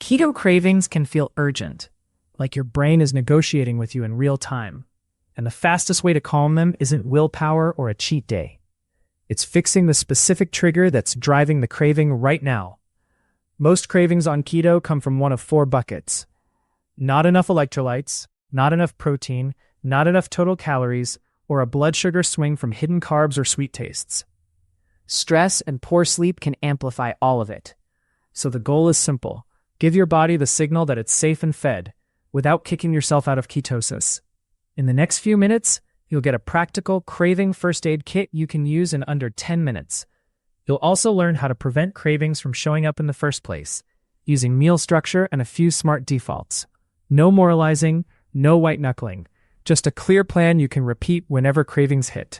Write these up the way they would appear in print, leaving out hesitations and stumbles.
Keto cravings can feel urgent, like your brain is negotiating with you in real time. And the fastest way to calm them isn't willpower or a cheat day. It's fixing the specific trigger that's driving the craving right now. Most cravings on keto come from one of four buckets. Not enough electrolytes, not enough protein, not enough total calories, or a blood sugar swing from hidden carbs or sweet tastes. Stress and poor sleep can amplify all of it. So the goal is simple. Give your body the signal that it's safe and fed, without kicking yourself out of ketosis. In the next few minutes, you'll get a practical craving first aid kit you can use in under 10 minutes. You'll also learn how to prevent cravings from showing up in the first place, using meal structure and a few smart defaults. No moralizing, no white-knuckling, just a clear plan you can repeat whenever cravings hit.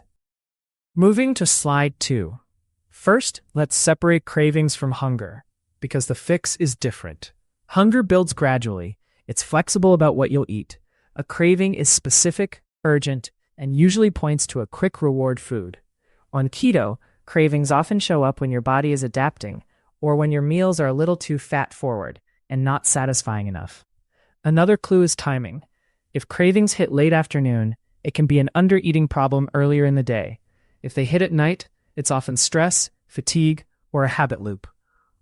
Moving to slide 2. First, let's separate cravings from hunger, because the fix is different. Hunger builds gradually. It's flexible about what you'll eat. A craving is specific, urgent, and usually points to a quick reward food. On keto, cravings often show up when your body is adapting, or when your meals are a little too fat-forward and not satisfying enough. Another clue is timing. If cravings hit late afternoon, it can be an undereating problem earlier in the day. If they hit at night, it's often stress, fatigue, or a habit loop.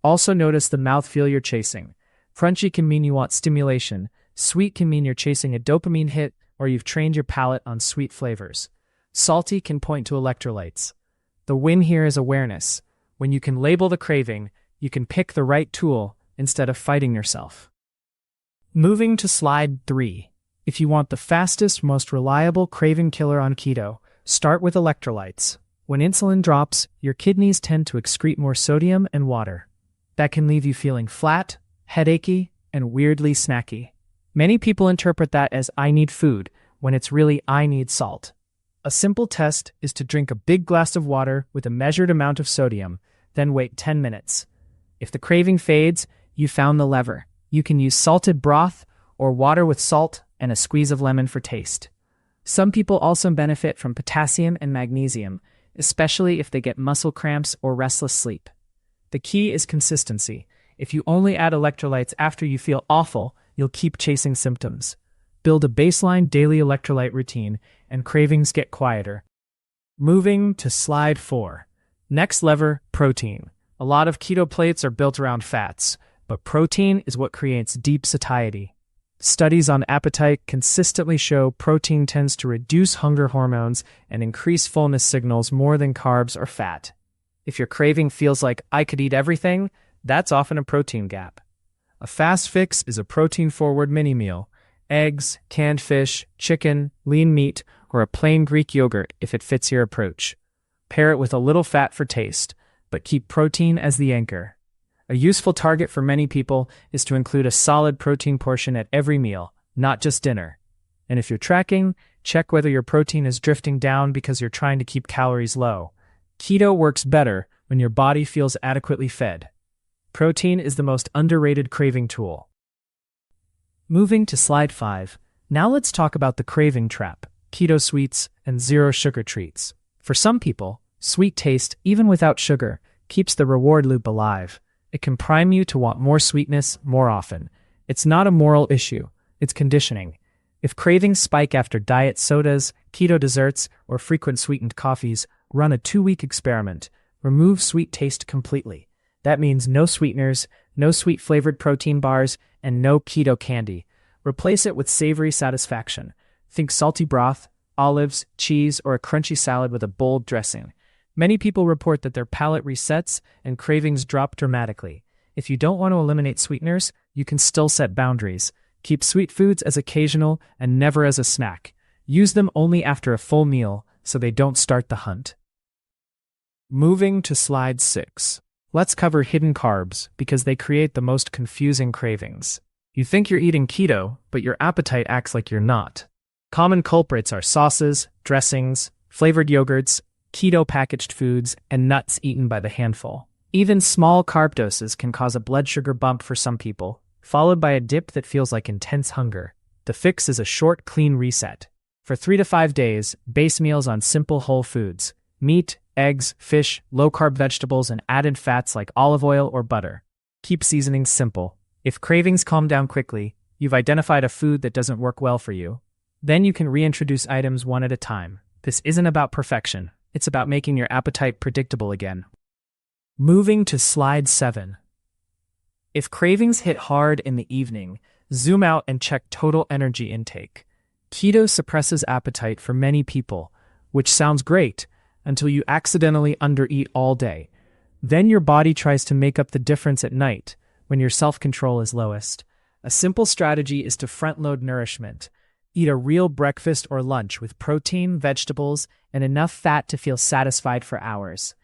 Also notice the mouthfeel you're chasing. Crunchy can mean you want stimulation. Sweet can mean you're chasing a dopamine hit, or you've trained your palate on sweet flavors. Salty can point to electrolytes. The win here is awareness. When you can label the craving, you can pick the right tool instead of fighting yourself. Moving to slide 3. If you want the fastest, most reliable craving killer on keto, start with electrolytes. When insulin drops, your kidneys tend to excrete more sodium and water. That can leave you feeling flat, headachy, and weirdly snacky. Many people interpret that as I need food, when it's really I need salt. A simple test is to drink a big glass of water with a measured amount of sodium, then wait 10 minutes. If the craving fades, you found the lever. You can use salted broth or water with salt and a squeeze of lemon for taste. Some people also benefit from potassium and magnesium, especially if they get muscle cramps or restless sleep. The key is consistency. If you only add electrolytes after you feel awful, you'll keep chasing symptoms. Build a baseline daily electrolyte routine, and cravings get quieter. Moving to slide 4. Next lever, protein. A lot of keto plates are built around fats, but protein is what creates deep satiety. Studies on appetite consistently show protein tends to reduce hunger hormones and increase fullness signals more than carbs or fat. If your craving feels like I could eat everything, that's often a protein gap. A fast fix is a protein-forward mini-meal. Eggs, canned fish, chicken, lean meat, or a plain Greek yogurt if it fits your approach. Pair it with a little fat for taste, but keep protein as the anchor. A useful target for many people is to include a solid protein portion at every meal, not just dinner. And if you're tracking, check whether your protein is drifting down because you're trying to keep calories low. Keto works better when your body feels adequately fed. Protein is the most underrated craving tool. Moving to slide 5, now let's talk about the craving trap, keto sweets, and zero sugar treats. For some people, sweet taste, even without sugar, keeps the reward loop alive. It can prime you to want more sweetness more often. It's not a moral issue, it's conditioning. If cravings spike after diet sodas, keto desserts, or frequent sweetened coffees, run a 2-week experiment. Remove sweet taste completely. That means no sweeteners, no sweet-flavored protein bars, and no keto candy. Replace it with savory satisfaction. Think salty broth, olives, cheese, or a crunchy salad with a bold dressing. Many people report that their palate resets and cravings drop dramatically. If you don't want to eliminate sweeteners, you can still set boundaries. Keep sweet foods as occasional and never as a snack. Use them only after a full meal so they don't start the hunt. Moving to slide 6. Let's cover hidden carbs because they create the most confusing cravings. You think you're eating keto, but your appetite acts like you're not. Common culprits are sauces, dressings, flavored yogurts, keto packaged foods, and nuts eaten by the handful. Even small carb doses can cause a blood sugar bump for some people, followed by a dip that feels like intense hunger. The fix is a short, clean reset. For 3 to 5 days, base meals on simple whole foods: meat, eggs, fish, low-carb vegetables, and added fats like olive oil or butter. Keep seasonings simple. If cravings calm down quickly, you've identified a food that doesn't work well for you. Then you can reintroduce items one at a time. This isn't about perfection. It's about making your appetite predictable again. Moving to slide 7. If cravings hit hard in the evening, zoom out and check total energy intake. Keto suppresses appetite for many people, which sounds great until you accidentally undereat all day. Then your body tries to make up the difference at night when your self-control is lowest. A simple strategy is to front-load nourishment. Eat a real breakfast or lunch with protein, vegetables, and enough fat to feel satisfied for hours.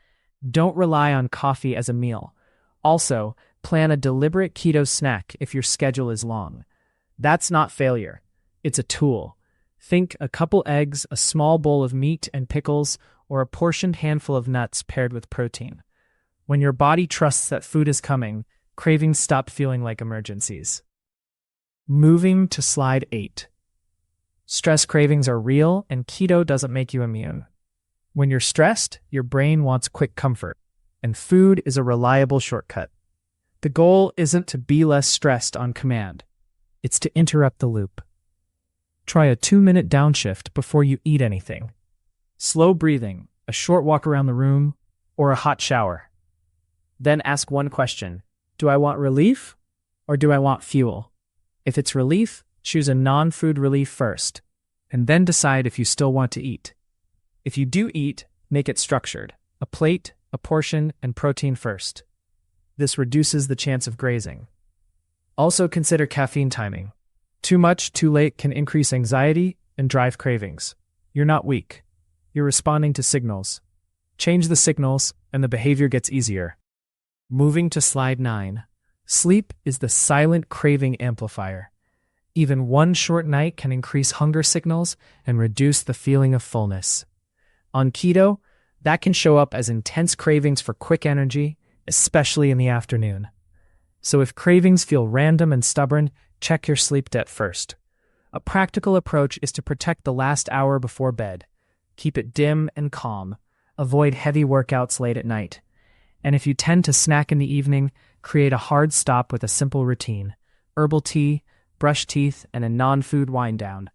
Don't rely on coffee as a meal. Also, plan a deliberate keto snack if your schedule is long. That's not failure. It's a tool. Think a couple eggs, a small bowl of meat and pickles, or a portioned handful of nuts paired with protein. When your body trusts that food is coming, cravings stop feeling like emergencies. Moving to slide 8. Stress cravings are real, and keto doesn't make you immune. When you're stressed, your brain wants quick comfort, and food is a reliable shortcut. The goal isn't to be less stressed on command. It's to interrupt the loop. Try a 2-minute downshift before you eat anything. Slow breathing, a short walk around the room, or a hot shower. Then ask one question: do I want relief, or do I want fuel? If it's relief, choose a non-food relief first, and then decide if you still want to eat. If you do eat, make it structured: a plate, a portion, and protein first. This reduces the chance of grazing. Also consider caffeine timing. Too much, too late can increase anxiety and drive cravings. You're not weak. You're responding to signals. Change the signals, and the behavior gets easier. Moving to slide 9. Sleep is the silent craving amplifier. Even one short night can increase hunger signals and reduce the feeling of fullness. On keto, that can show up as intense cravings for quick energy, especially in the afternoon. So if cravings feel random and stubborn, check your sleep debt first. A practical approach is to protect the last hour before bed. Keep it dim and calm. Avoid heavy workouts late at night. And if you tend to snack in the evening, create a hard stop with a simple routine: herbal tea, brush teeth, and a non-food wind down.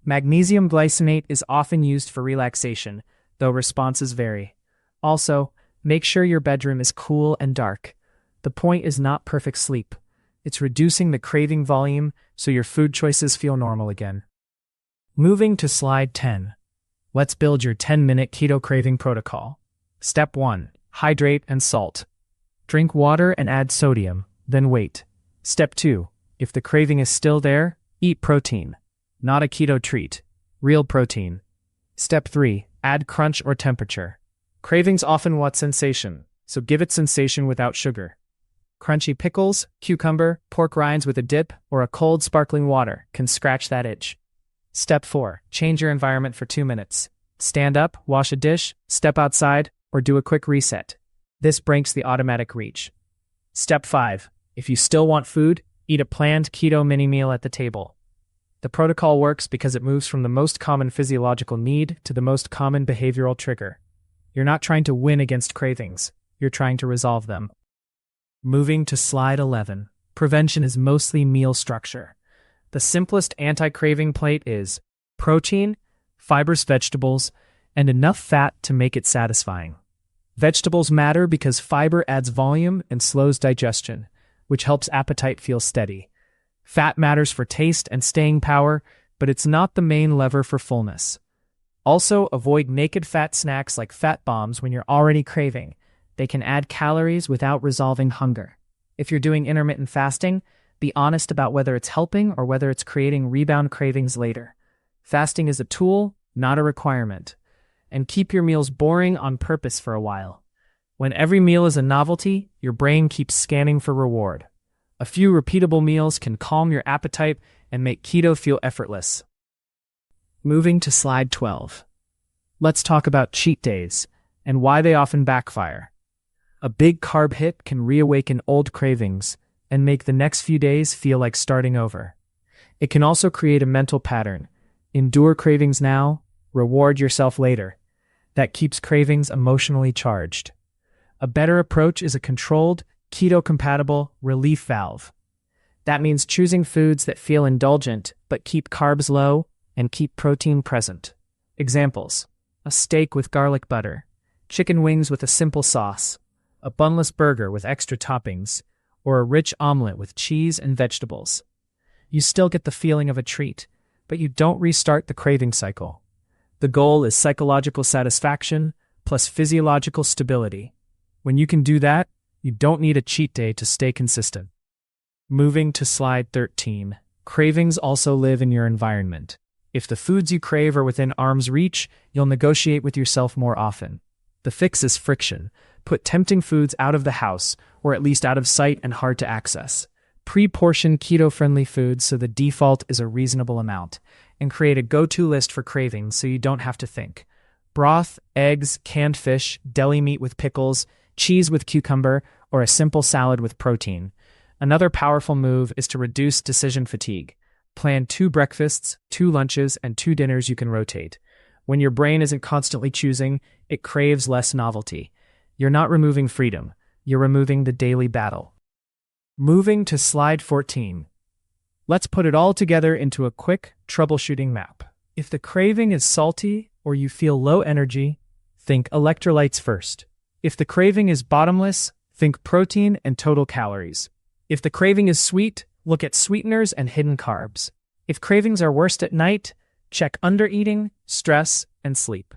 Magnesium glycinate is often used for relaxation, though responses vary. Also, make sure your bedroom is cool and dark. The point is not perfect sleep. It's reducing the craving volume so your food choices feel normal again. Moving to slide 10. Let's build your 10-minute keto craving protocol. Step 1. Hydrate and salt. Drink water and add sodium, then wait. Step 2. If the craving is still there, eat protein. Not a keto treat. Real protein. Step 3. Add crunch or temperature. Cravings often want sensation, so give it sensation without sugar. Crunchy pickles, cucumber, pork rinds with a dip, or a cold sparkling water can scratch that itch. Step 4. Change your environment for 2 minutes. Stand up, wash a dish, step outside, or do a quick reset. This breaks the automatic reach. Step 5. If you still want food, eat a planned keto mini-meal at the table. The protocol works because it moves from the most common physiological need to the most common behavioral trigger. You're not trying to win against cravings. You're trying to resolve them. Moving to slide 11. Prevention is mostly meal structure. The simplest anti-craving plate is protein, fibrous vegetables, and enough fat to make it satisfying. Vegetables matter because fiber adds volume and slows digestion, which helps appetite feel steady. Fat matters for taste and staying power, but it's not the main lever for fullness. Also, avoid naked fat snacks like fat bombs when you're already craving. They can add calories without resolving hunger. If you're doing intermittent fasting, be honest about whether it's helping or whether it's creating rebound cravings later. Fasting is a tool, not a requirement. And keep your meals boring on purpose for a while. When every meal is a novelty, your brain keeps scanning for reward. A few repeatable meals can calm your appetite and make keto feel effortless. Moving to slide 12. Let's talk about cheat days and why they often backfire. A big carb hit can reawaken old cravings and make the next few days feel like starting over. It can also create a mental pattern. Endure cravings now, reward yourself later. That keeps cravings emotionally charged. A better approach is a controlled, keto-compatible relief valve. That means choosing foods that feel indulgent but keep carbs low and keep protein present. Examples: a steak with garlic butter, chicken wings with a simple sauce, a bunless burger with extra toppings, or a rich omelet with cheese and vegetables. You still get the feeling of a treat, but you don't restart the craving cycle. The goal is psychological satisfaction plus physiological stability. When you can do that, you don't need a cheat day to stay consistent. Moving to slide 13. Cravings also live in your environment. If the foods you crave are within arm's reach, you'll negotiate with yourself more often. The fix is friction. Put tempting foods out of the house, or at least out of sight and hard to access. Pre-portion keto-friendly foods so the default is a reasonable amount, and create a go-to list for cravings so you don't have to think. Broth, eggs, canned fish, deli meat with pickles, cheese with cucumber, or a simple salad with protein. Another powerful move is to reduce decision fatigue. Plan 2 breakfasts, 2 lunches, and 2 dinners you can rotate. When your brain isn't constantly choosing, it craves less novelty. You're not removing freedom, you're removing the daily battle. Moving to slide 14. Let's put it all together into a quick troubleshooting map. If the craving is salty or you feel low energy, think electrolytes first. If the craving is bottomless, think protein and total calories. If the craving is sweet, look at sweeteners and hidden carbs. If cravings are worst at night, check undereating, stress, and sleep.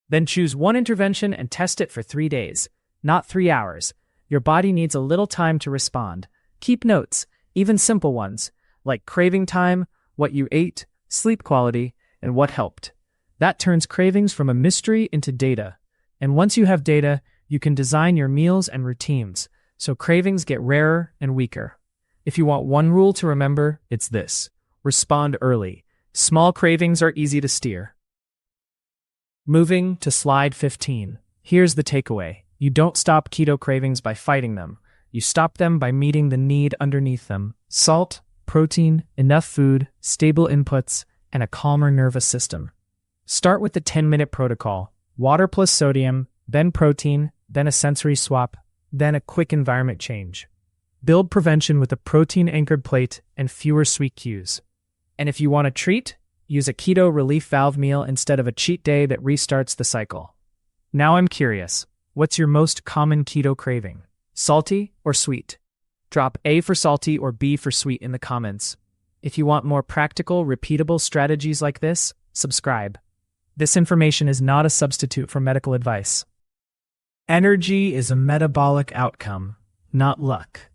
Then choose one intervention and test it for 3 days, not 3 hours. Your body needs a little time to respond. Keep notes, even simple ones, like craving time, what you ate, sleep quality, and what helped. That turns cravings from a mystery into data. And once you have data, you can design your meals and routines, so cravings get rarer and weaker. If you want one rule to remember, it's this: respond early. Small cravings are easy to steer. Moving to slide 15. Here's the takeaway. You don't stop keto cravings by fighting them. You stop them by meeting the need underneath them: salt, protein, enough food, stable inputs, and a calmer nervous system. Start with the 10-minute protocol: water plus sodium, then protein, then a sensory swap, then a quick environment change. Build prevention with a protein-anchored plate and fewer sweet cues. And if you want a treat, use a keto relief valve meal instead of a cheat day that restarts the cycle. Now I'm curious, what's your most common keto craving? Salty or sweet? Drop A for salty or B for sweet in the comments. If you want more practical, repeatable strategies like this, subscribe. This information is not a substitute for medical advice. Energy is a metabolic outcome, not luck.